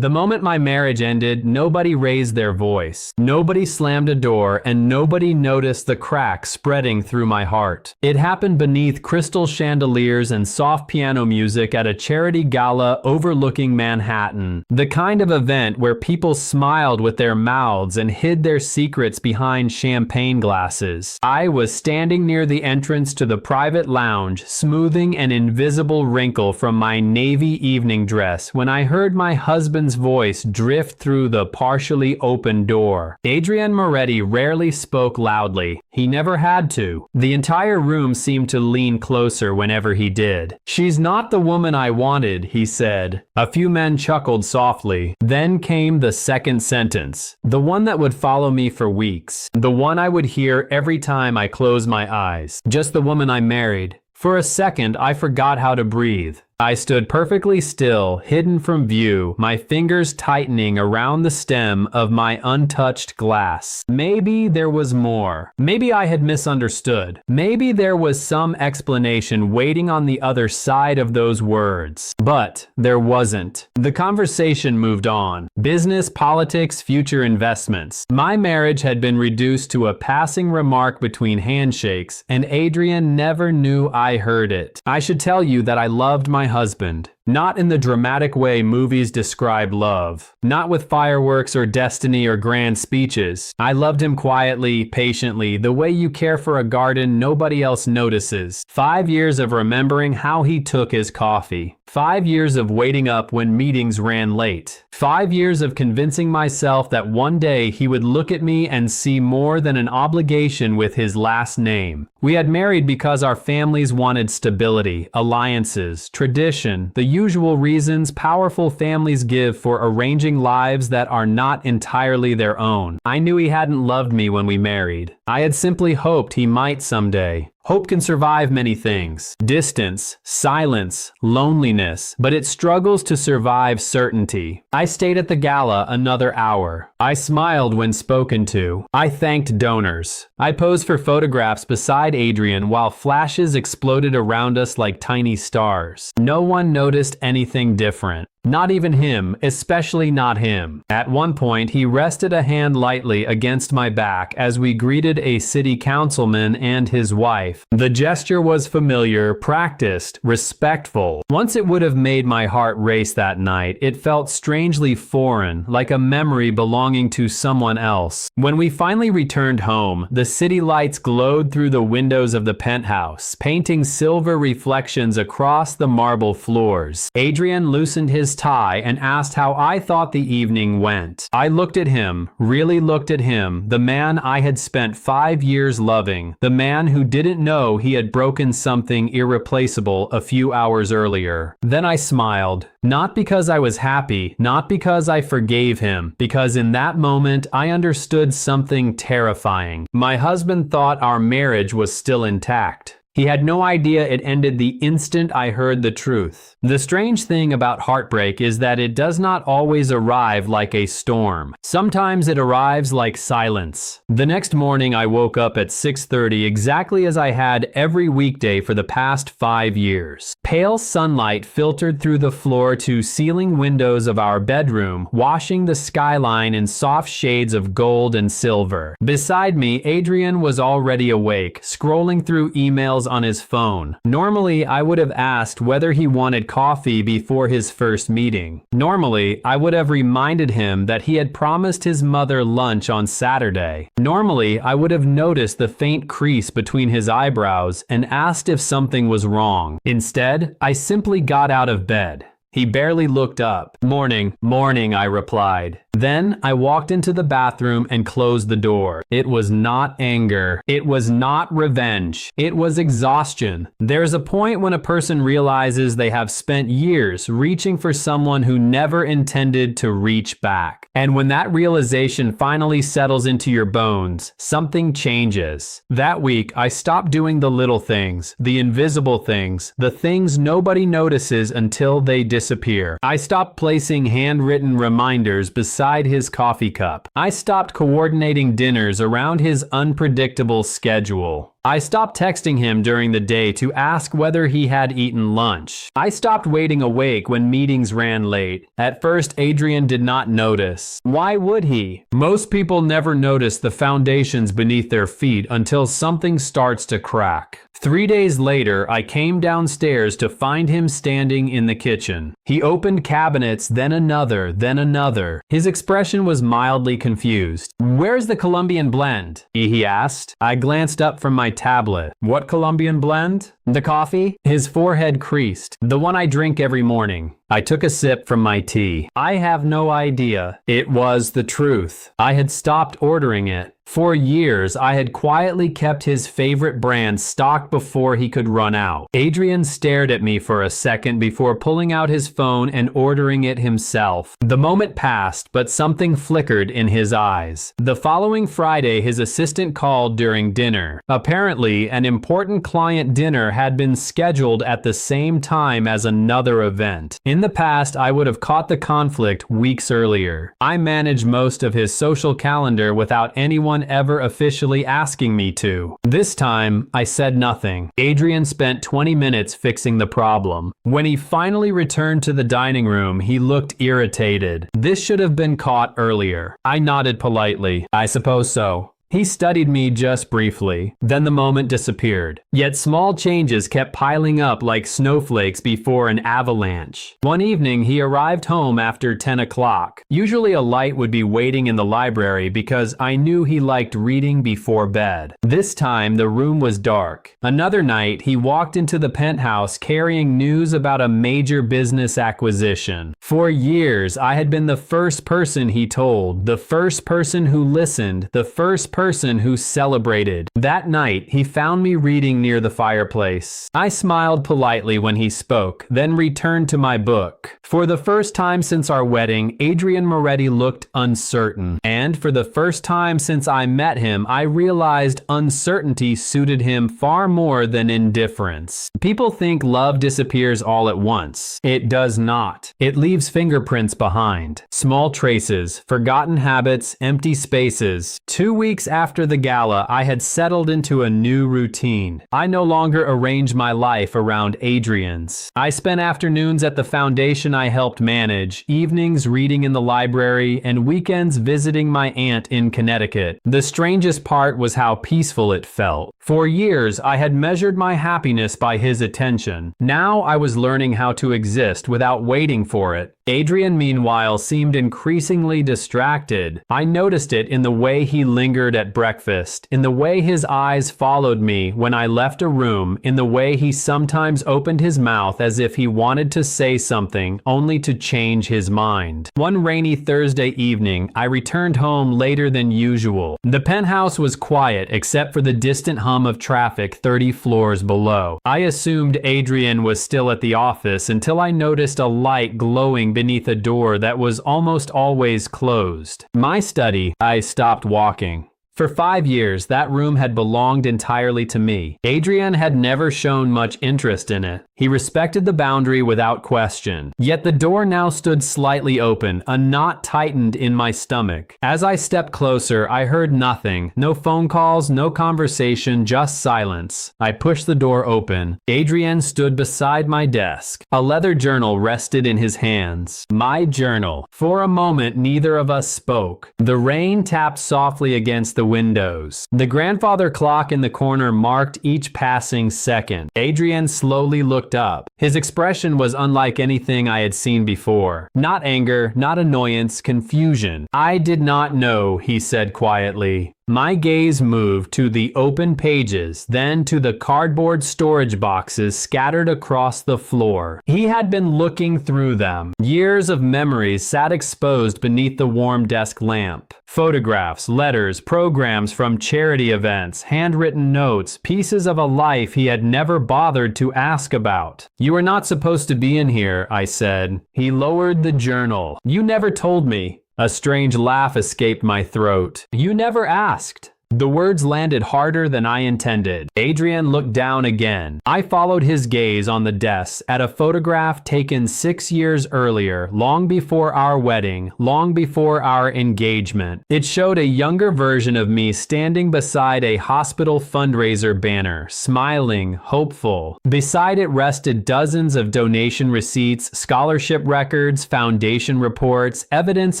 The moment my marriage ended, nobody raised their voice. Nobody slammed a door, and nobody noticed the crack spreading through my heart. It happened beneath crystal chandeliers and soft piano music at a charity gala overlooking Manhattan. The kind of event where people smiled with their mouths and hid their secrets behind champagne glasses. I was standing near the entrance to the private lounge, smoothing an invisible wrinkle from my navy evening dress when I heard my husband's voice drift through the partially open door. Adrian Moretti rarely spoke loudly. He never had to. The entire room seemed to lean closer whenever he did. "She's not the woman I wanted," he said. A few men chuckled softly. Then came the second sentence, the one that would follow me for weeks, the one I would hear every time I closed my eyes. "Just the woman I married." For a second, I forgot how to breathe. I stood perfectly still, hidden from view, my fingers tightening around the stem of my untouched glass. Maybe there was more. Maybe I had misunderstood. Maybe there was some explanation waiting on the other side of those words. But there wasn't. The conversation moved on. Business, politics, future investments. My marriage had been reduced to a passing remark between handshakes, and Adrian never knew I heard it. I should tell you that I loved my husband. Not in the dramatic way movies describe love. Not with fireworks or destiny or grand speeches. I loved him quietly, patiently, the way you care for a garden nobody else notices. 5 years of remembering how he took his coffee. 5 years of waiting up when meetings ran late. 5 years of convincing myself that one day he would look at me and see more than an obligation with his last name. We had married because our families wanted stability, alliances, tradition, the usual reasons powerful families give for arranging lives that are not entirely their own. I knew he hadn't loved me when we married. I had simply hoped he might someday. Hope can survive many things. Distance, silence, loneliness, but it struggles to survive certainty. I stayed at the gala another hour. I smiled when spoken to. I thanked donors. I posed for photographs beside Adrian while flashes exploded around us like tiny stars. No one noticed anything different. Not even him, especially not him. At one point, he rested a hand lightly against my back as we greeted a city councilman and his wife. The gesture was familiar, practiced, respectful. Once it would have made my heart race that night, it felt strangely foreign, like a memory belonging to someone else. When we finally returned home, the city lights glowed through the windows of the penthouse, painting silver reflections across the marble floors. Adrian loosened his tie and asked how I thought the evening went. I looked at him, really looked at him, the man I had spent 5 years loving, the man who didn't know he had broken something irreplaceable a few hours earlier. Then I smiled. Not because I was happy, not because I forgave him, because in that moment I understood something terrifying. My husband thought our marriage was still intact. He had no idea it ended the instant I heard the truth. The strange thing about heartbreak is that it does not always arrive like a storm. Sometimes it arrives like silence. The next morning I woke up at 6:30 exactly as I had every weekday for the past 5 years. Pale sunlight filtered through the floor to ceiling windows of our bedroom, washing the skyline in soft shades of gold and silver. Beside me, Adrian was already awake, scrolling through emails on his phone. Normally, I would have asked whether he wanted coffee before his first meeting. Normally, I would have reminded him that he had promised his mother lunch on Saturday. Normally, I would have noticed the faint crease between his eyebrows and asked if something was wrong. Instead, I simply got out of bed. He barely looked up. "Morning, morning," I replied. Then I walked into the bathroom and closed the door. It was not anger. It was not revenge. It was exhaustion. There's a point when a person realizes they have spent years reaching for someone who never intended to reach back. And when that realization finally settles into your bones, something changes. That week, I stopped doing the little things, the invisible things, the things nobody notices until they disappear. I stopped placing handwritten reminders beside his coffee cup. I stopped coordinating dinners around his unpredictable schedule. I stopped texting him during the day to ask whether he had eaten lunch. I stopped waiting awake when meetings ran late. At first, Adrian did not notice. Why would he? Most people never notice the foundations beneath their feet until something starts to crack. 3 days later, I came downstairs to find him standing in the kitchen. He opened cabinets, then another, then another. His expression was mildly confused. "Where's the Colombian blend?" he asked. I glanced up from my tablet. "What Colombian blend?" "The coffee?" His forehead creased. "The one I drink every morning." I took a sip from my tea. I have no idea. It was the truth. I had stopped ordering it. For years, I had quietly kept his favorite brand stocked before he could run out. Adrian stared at me for a second before pulling out his phone and ordering it himself. The moment passed, but something flickered in his eyes. The following Friday, his assistant called during dinner. Apparently, an important client dinner had been scheduled at the same time as another event. In the past, I would have caught the conflict weeks earlier. I managed most of his social calendar without anyone ever officially asking me to. This time, I said nothing. Adrian spent 20 minutes fixing the problem. When he finally returned to the dining room, he looked irritated. This should have been caught earlier. I nodded politely. "I suppose so." He studied me just briefly, then the moment disappeared. Yet small changes kept piling up like snowflakes before an avalanche. One evening, he arrived home after 10 o'clock. Usually a light would be waiting in the library because I knew he liked reading before bed. This time, the room was dark. Another night, he walked into the penthouse carrying news about a major business acquisition. For years, I had been the first person he told, the first person who listened, the first person who celebrated. That night, he found me reading near the fireplace. I smiled politely when he spoke, then returned to my book. For the first time since our wedding, Adrian Moretti looked uncertain. And for the first time since I met him, I realized uncertainty suited him far more than indifference. People think love disappears all at once. It does not. It leaves fingerprints behind. Small traces, forgotten habits, empty spaces. 2 weeks after the gala, I had settled into a new routine. I no longer arranged my life around Adrian's. I spent afternoons at the foundation I helped manage, evenings reading in the library, and weekends visiting my aunt in Connecticut. The strangest part was how peaceful it felt. For years, I had measured my happiness by his attention. Now I was learning how to exist without waiting for it. Adrian, meanwhile, seemed increasingly distracted. I noticed it in the way he lingered at breakfast, in the way his eyes followed me when I left a room, in the way he sometimes opened his mouth as if he wanted to say something only to change his mind. One rainy Thursday evening, I returned home later than usual. The penthouse was quiet except for the distant hum of traffic 30 floors below. I assumed Adrian was still at the office until I noticed a light glowing beneath a door that was almost always closed. My study. I stopped walking. For 5 years, that room had belonged entirely to me. Adrian had never shown much interest in it. He respected the boundary without question. Yet the door now stood slightly open, a knot tightened in my stomach. As I stepped closer, I heard nothing. No phone calls, no conversation, just silence. I pushed the door open. Adrian stood beside my desk. A leather journal rested in his hands. My journal. For a moment, neither of us spoke. The rain tapped softly against the windows. The grandfather clock in the corner marked each passing second. Adrian slowly looked up. His expression was unlike anything I had seen before. Not anger, not annoyance, confusion. "I did not know," he said quietly. My gaze moved to the open pages, then to the cardboard storage boxes scattered across the floor. He had been looking through them. Years of memories sat exposed beneath the warm desk lamp. Photographs, letters, programs from charity events, handwritten notes, pieces of a life he had never bothered to ask about. "You are not supposed to be in here," I said. He lowered the journal. "You never told me." A strange laugh escaped my throat. "You never asked." The words landed harder than I intended. Adrian looked down again. I followed his gaze on the desk at a photograph taken 6 years earlier, long before our wedding, long before our engagement. It showed a younger version of me standing beside a hospital fundraiser banner, smiling, hopeful. Beside it rested dozens of donation receipts, scholarship records, foundation reports, evidence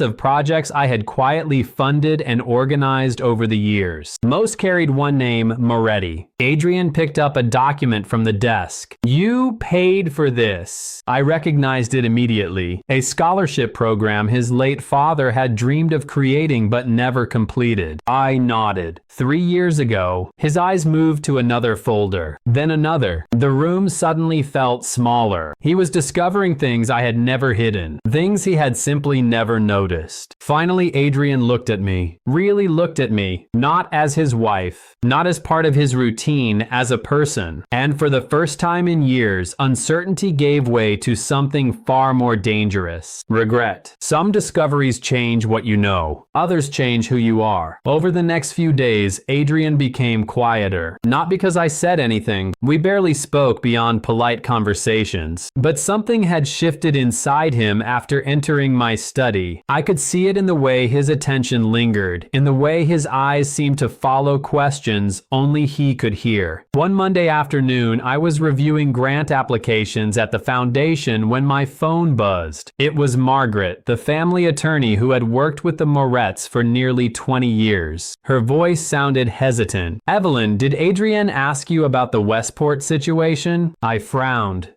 of projects I had quietly funded and organized over the years. Most carried one name, Moretti. Adrian picked up a document from the desk. "You paid for this." I recognized it immediately. A scholarship program his late father had dreamed of creating but never completed. I nodded. 3 years ago, his eyes moved to another folder, then another. The room suddenly felt smaller. He was discovering things I had never hidden, things he had simply never noticed. Finally, Adrian looked at me, really looked at me, not as his wife, not as part of his routine, as a person. And for the first time in years, uncertainty gave way to something far more dangerous: regret. Some discoveries change what you know, others change who you are. Over the next few days, Adrian became quieter. Not because I said anything, we barely spoke beyond polite conversations, but something had shifted inside him after entering my study. I could see it in the way his attention lingered, in the way his eyes seemed to follow questions only he could hear. One Monday afternoon, I was reviewing grant applications at the foundation when my phone buzzed. It was Margaret, the family attorney who had worked with the Moretts for nearly 20 years. Her voice sounded hesitant. "Evelyn, did Adrian ask you about the Westport situation?" I frowned.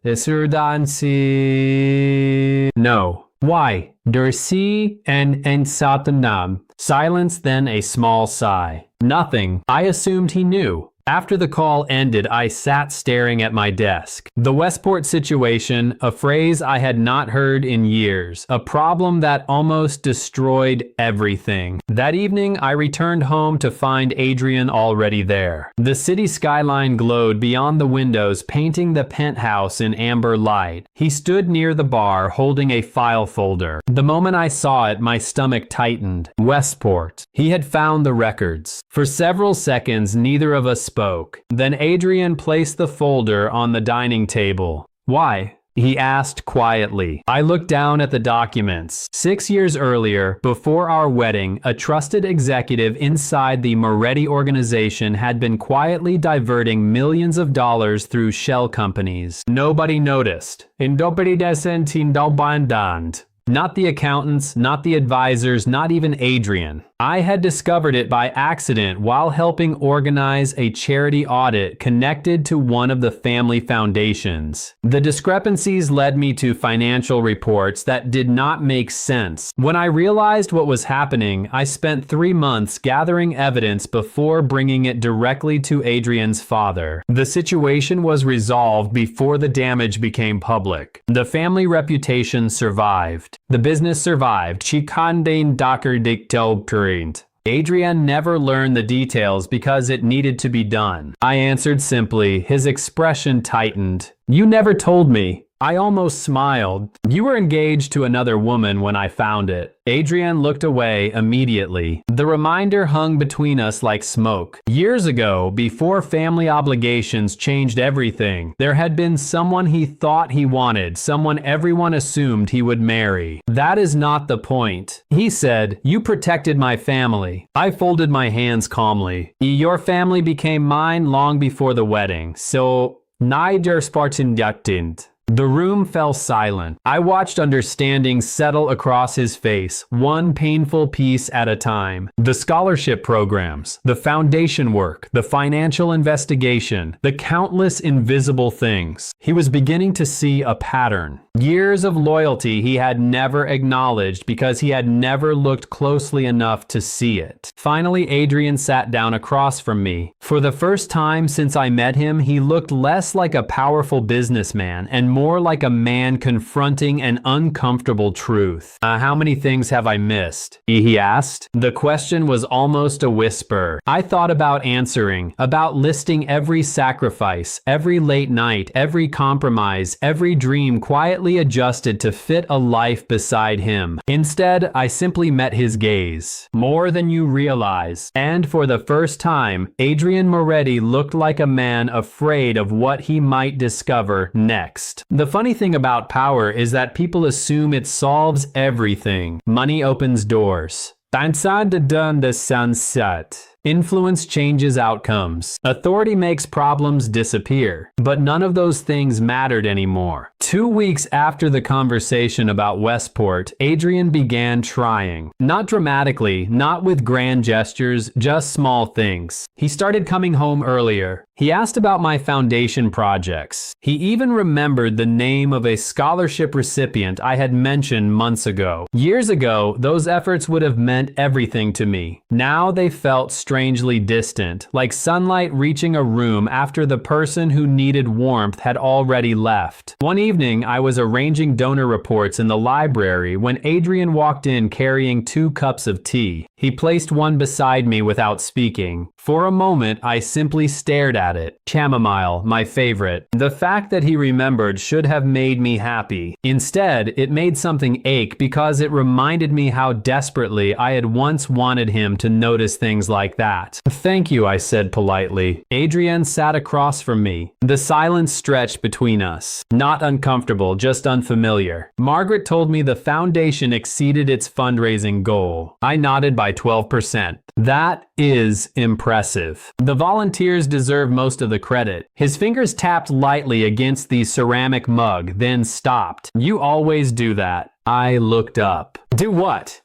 "No." "Why?" "Dersi and Satanam." Silence, then a small sigh. "Nothing." I assumed he knew. After the call ended, I sat staring at my desk. The Westport situation, a phrase I had not heard in years, a problem that almost destroyed everything. That evening, I returned home to find Adrian already there. The city skyline glowed beyond the windows, painting the penthouse in amber light. He stood near the bar, holding a file folder. The moment I saw it, my stomach tightened. Westport. He had found the records. For several seconds, neither of us spoke. Then Adrian placed the folder on the dining table. "Why?" he asked quietly. I looked down at the documents. 6 years earlier, before our wedding, a trusted executive inside the Moretti organization had been quietly diverting millions of dollars through shell companies. Nobody noticed. Not the accountants, not the advisors, not even Adrian. I had discovered it by accident while helping organize a charity audit connected to one of the family foundations. The discrepancies led me to financial reports that did not make sense. When I realized what was happening, I spent 3 months gathering evidence before bringing it directly to Adrian's father. The situation was resolved before the damage became public. The family reputation survived. The business survived. Adrian never learned the details because it needed to be done. I answered simply. His expression tightened. "You never told me." I almost smiled. "You were engaged to another woman when I found it." Adrian looked away immediately. The reminder hung between us like smoke. Years ago, before family obligations changed everything, there had been someone he thought he wanted, someone everyone assumed he would marry. "That is not the point," he said. "You protected my family." I folded my hands calmly. "Your family became mine long before the wedding, so neither Spartan didn't." The room fell silent. I watched understanding settle across his face, one painful piece at a time. The scholarship programs, the foundation work, the financial investigation, the countless invisible things. He was beginning to see a pattern. Years of loyalty he had never acknowledged because he had never looked closely enough to see it. Finally, Adrian sat down across from me. For the first time since I met him, he looked less like a powerful businessman and more like a man confronting an uncomfortable truth. How many things have I missed?" he asked. The question was almost a whisper. I thought about answering, about listing every sacrifice, every late night, every compromise, every dream quietly adjusted to fit a life beside him. Instead, I simply met his gaze. "More than you realize." realize. And for the first time, Adrian Moretti looked like a man afraid of what he might discover next. The funny thing about power is that people assume it solves everything. Money opens doors. Dansan de dun de sunset. Influence changes outcomes. Authority makes problems disappear. But none of those things mattered anymore. 2 weeks after the conversation about Westport, Adrian began trying. Not dramatically, not with grand gestures, just small things. He started coming home earlier. He asked about my foundation projects. He even remembered the name of a scholarship recipient I had mentioned months ago. Years ago, those efforts would have meant everything to me. Now they felt strangely distant, like sunlight reaching a room after the person who needed warmth had already left. One evening, I was arranging donor reports in the library when Adrian walked in carrying 2 cups of tea. He placed one beside me without speaking. For a moment, I simply stared at it. Chamomile, my favorite. The fact that he remembered should have made me happy. Instead, it made something ache because it reminded me how desperately I had once wanted him to notice things like that. Thank you, I said politely. Adrian sat across from me. The silence stretched between us. Not uncomfortable, just unfamiliar. Margaret told me the foundation exceeded its fundraising goal. I nodded by 12%. That is impressive. The volunteers deserve most of the credit. His fingers tapped lightly against the ceramic mug, then stopped. You always do that. I looked up. Do what?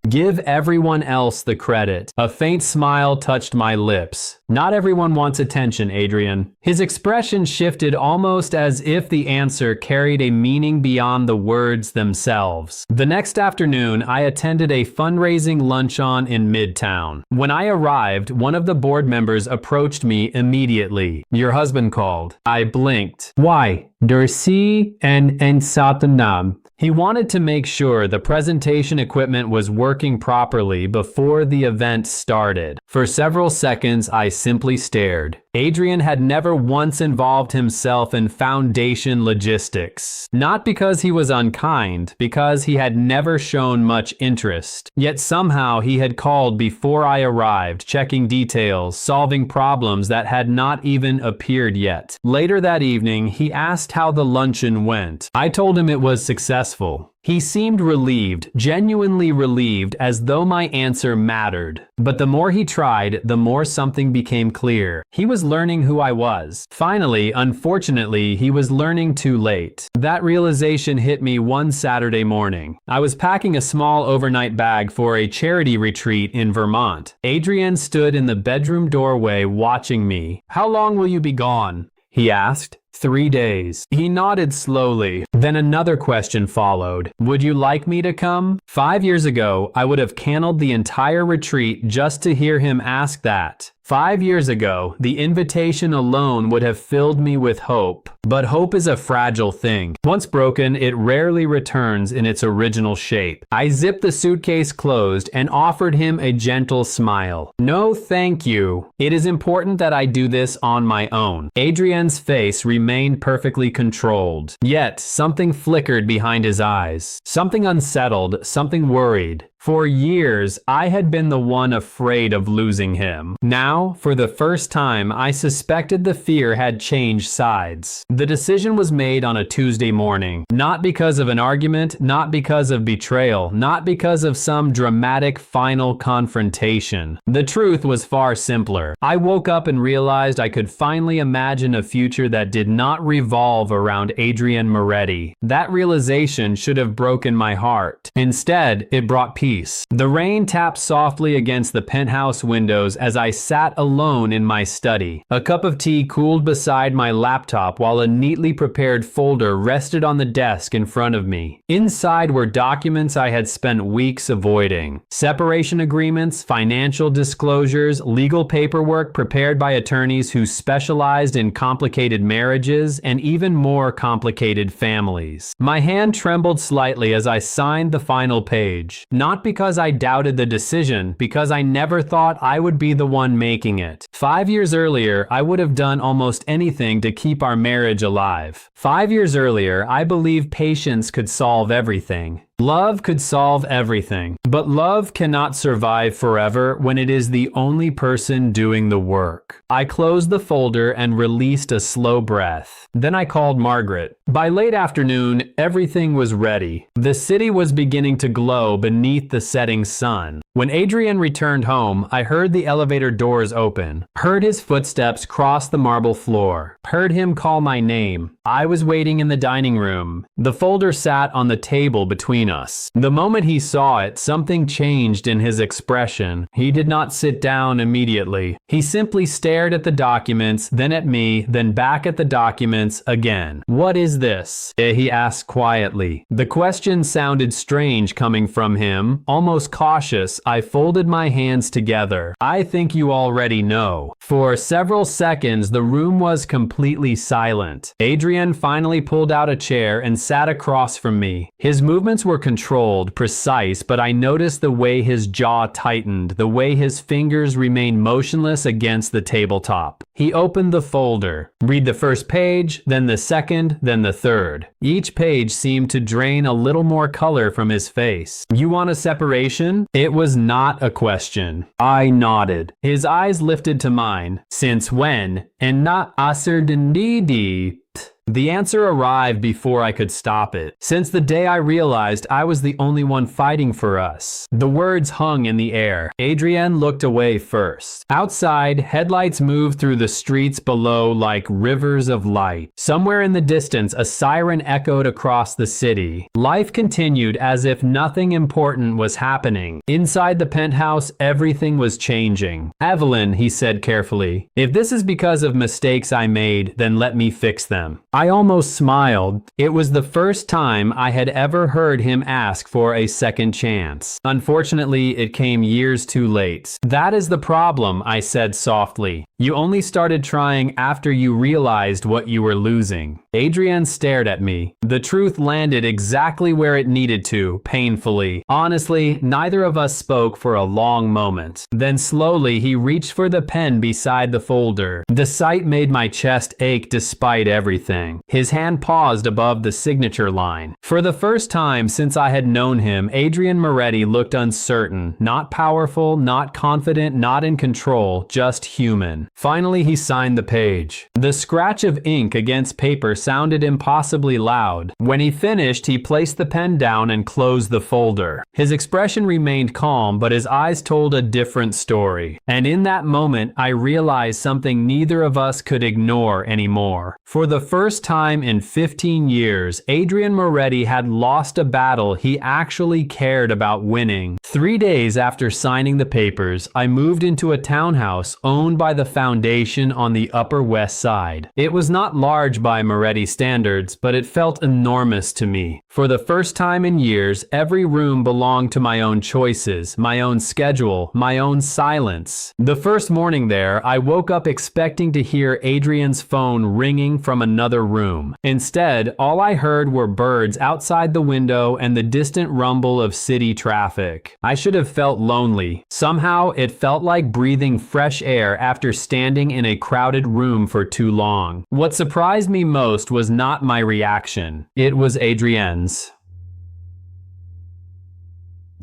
Give everyone else the credit. A faint smile touched my lips. Not everyone wants attention, Adrian. His expression shifted almost as if the answer carried a meaning beyond the words themselves. The next afternoon, I attended a fundraising luncheon in Midtown. When I arrived, one of the board members approached me immediately. Your husband called. I blinked. Why? Dersi and Satanam. He wanted to make sure the presentation equipment was working properly before the event started. For several seconds, I simply stared. Adrian had never once involved himself in foundation logistics. Not because he was unkind, because he had never shown much interest. Yet somehow he had called before I arrived, checking details, solving problems that had not even appeared yet. Later that evening, he asked how the luncheon went. I told him it was successful. He seemed relieved, genuinely relieved, as though my answer mattered. But the more he tried, the more something became clear. He was learning who I was. Finally, unfortunately, he was learning too late. That realization hit me one Saturday morning. I was packing a small overnight bag for a charity retreat in Vermont. Adrian stood in the bedroom doorway watching me. How long will you be gone? He asked. 3 days. He nodded slowly. Then another question followed. Would you like me to come? 5 years ago, I would have canceled the entire retreat just to hear him ask that. 5 years ago, the invitation alone would have filled me with hope. But hope is a fragile thing. Once broken, it rarely returns in its original shape. I zipped the suitcase closed and offered him a gentle smile. No, thank you. It is important that I do this on my own. Adrian's face remained perfectly controlled. Yet, something flickered behind his eyes. Something unsettled, something worried. For years, I had been the one afraid of losing him. Now, for the first time, I suspected the fear had changed sides. The decision was made on a Tuesday morning. Not because of an argument, not because of betrayal, not because of some dramatic final confrontation. The truth was far simpler. I woke up and realized I could finally imagine a future that did not revolve around Adrian Moretti. That realization should have broken my heart. Instead, it brought peace. The rain tapped softly against the penthouse windows as I sat alone in my study. A cup of tea cooled beside my laptop while a neatly prepared folder rested on the desk in front of me. Inside were documents I had spent weeks avoiding. Separation agreements, financial disclosures, legal paperwork prepared by attorneys who specialized in complicated marriages and even more complicated families. My hand trembled slightly as I signed the final page. Not because I doubted the decision, because I never thought I would be the one making it. 5 years earlier, I would have done almost anything to keep our marriage alive. 5 years earlier, I believed patience could solve everything. Love could solve everything, but love cannot survive forever when it is the only person doing the work. I closed the folder and released a slow breath. Then I called Margaret. By late afternoon, everything was ready. The city was beginning to glow beneath the setting sun. When Adrian returned home, I heard the elevator doors open, heard his footsteps cross the marble floor, heard him call my name. I was waiting in the dining room. The folder sat on the table between us. The moment he saw it, something changed in his expression. He did not sit down immediately. He simply stared at the documents, then at me, then back at the documents again. "What is this?" he asked quietly. The question sounded strange coming from him, almost cautious. I folded my hands together. "I think you already know." For several seconds, the room was completely silent. Adrian finally pulled out a chair and sat across from me. His movements were controlled, precise, but I noticed the way his jaw tightened, the way his fingers remained motionless against the tabletop. He opened the folder. Read the first page, then the second, then the third. Each page seemed to drain a little more color from his face. "You want a separation?" It was not a question. I nodded. His eyes lifted to mine. "Since when?" And not aserdendidi. The answer arrived before I could stop it. "Since the day I realized I was the only one fighting for us." The words hung in the air. Adrienne looked away first. Outside, headlights moved through the streets below like rivers of light. Somewhere in the distance, a siren echoed across the city. Life continued as if nothing important was happening. Inside the penthouse, everything was changing. "Evelyn," he said carefully, "if this is because of mistakes I made, then let me fix them." I almost smiled. It was the first time I had ever heard him ask for a second chance. Unfortunately, it came years too late. "That is the problem," I said softly. "You only started trying after you realized what you were losing." Adrian stared at me. The truth landed exactly where it needed to, painfully. Honestly, neither of us spoke for a long moment. Then slowly he reached for the pen beside the folder. The sight made my chest ache despite everything. His hand paused above the signature line. For the first time since I had known him, Adrian Moretti looked uncertain, not powerful, not confident, not in control, just human. Finally, he signed the page. The scratch of ink against paper sounded impossibly loud. When he finished, he placed the pen down and closed the folder. His expression remained calm, but his eyes told a different story. And in that moment, I realized something neither of us could ignore anymore. For the first time in 15 years, Adrian Moretti had lost a battle he actually cared about winning. 3 days after signing the papers, I moved into a townhouse owned by the foundation on the Upper West Side. It was not large by Moretti standards, but it felt enormous to me. For the first time in years, every room belonged to my own choices, my own schedule, my own silence. The first morning there, I woke up expecting to hear Adrian's phone ringing from another room. Instead, all I heard were birds outside the window and the distant rumble of city traffic. I should have felt lonely. Somehow, it felt like breathing fresh air after standing in a crowded room for too long. What surprised me most was not my reaction. It was Adrienne's.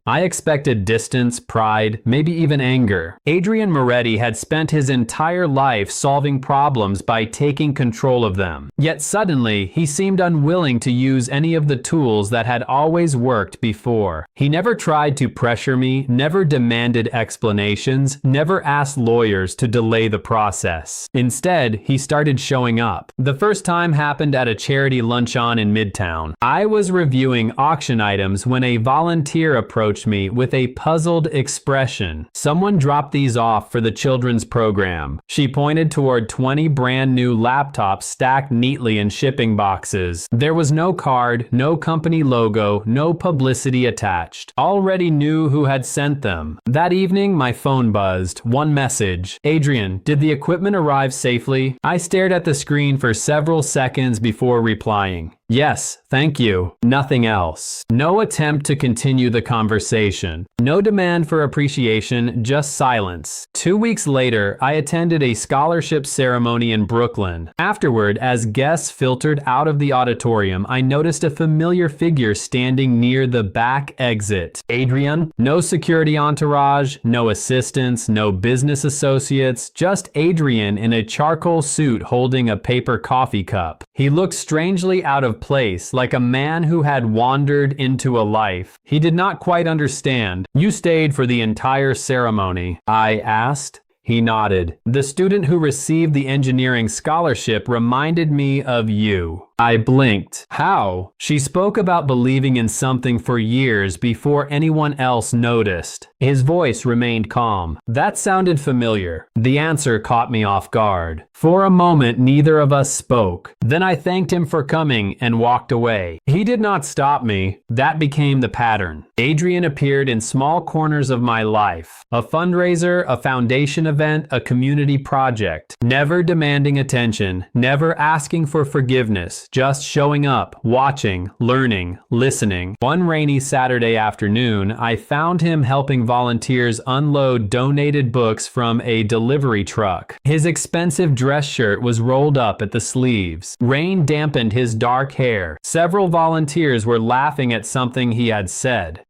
I expected distance, pride, maybe even anger. Adrian Moretti had spent his entire life solving problems by taking control of them. Yet suddenly, he seemed unwilling to use any of the tools that had always worked before. He never tried to pressure me, never demanded explanations, never asked lawyers to delay the process. Instead, he started showing up. The first time happened at a charity luncheon in Midtown. I was reviewing auction items when a volunteer approached me with a puzzled expression. "Someone dropped these off for the children's program." She pointed toward 20 brand new laptops stacked neatly in shipping boxes. There was no card, no company logo, no publicity attached. Already knew who had sent them. That evening, my phone buzzed. One message. "Adrian, did the equipment arrive safely?" I stared at the screen for several seconds before replying. Yes, thank you. Nothing else. No attempt to continue the conversation. No demand for appreciation, just silence. 2 weeks later, I attended a scholarship ceremony in Brooklyn. Afterward, as guests filtered out of the auditorium, I noticed a familiar figure standing near the back exit. Adrian? No security entourage, no assistants, no business associates, just Adrian in a charcoal suit holding a paper coffee cup. He looked strangely out of place, like a man who had wandered into a life he did not quite understand. You stayed for the entire ceremony, I asked. He nodded. The student who received the engineering scholarship reminded me of you. I blinked. How? She spoke about believing in something for years before anyone else noticed. His voice remained calm. That sounded familiar. The answer caught me off guard. For a moment, neither of us spoke. Then I thanked him for coming and walked away. He did not stop me. That became the pattern. Adrian appeared in small corners of my life. A fundraiser, a foundation event, a community project. Never demanding attention, never asking for forgiveness. Just showing up, watching, learning, listening. One rainy Saturday afternoon, I found him helping volunteers unload donated books from a delivery truck. His expensive dress shirt was rolled up at the sleeves. Rain dampened his dark hair. Several volunteers were laughing at something he had said.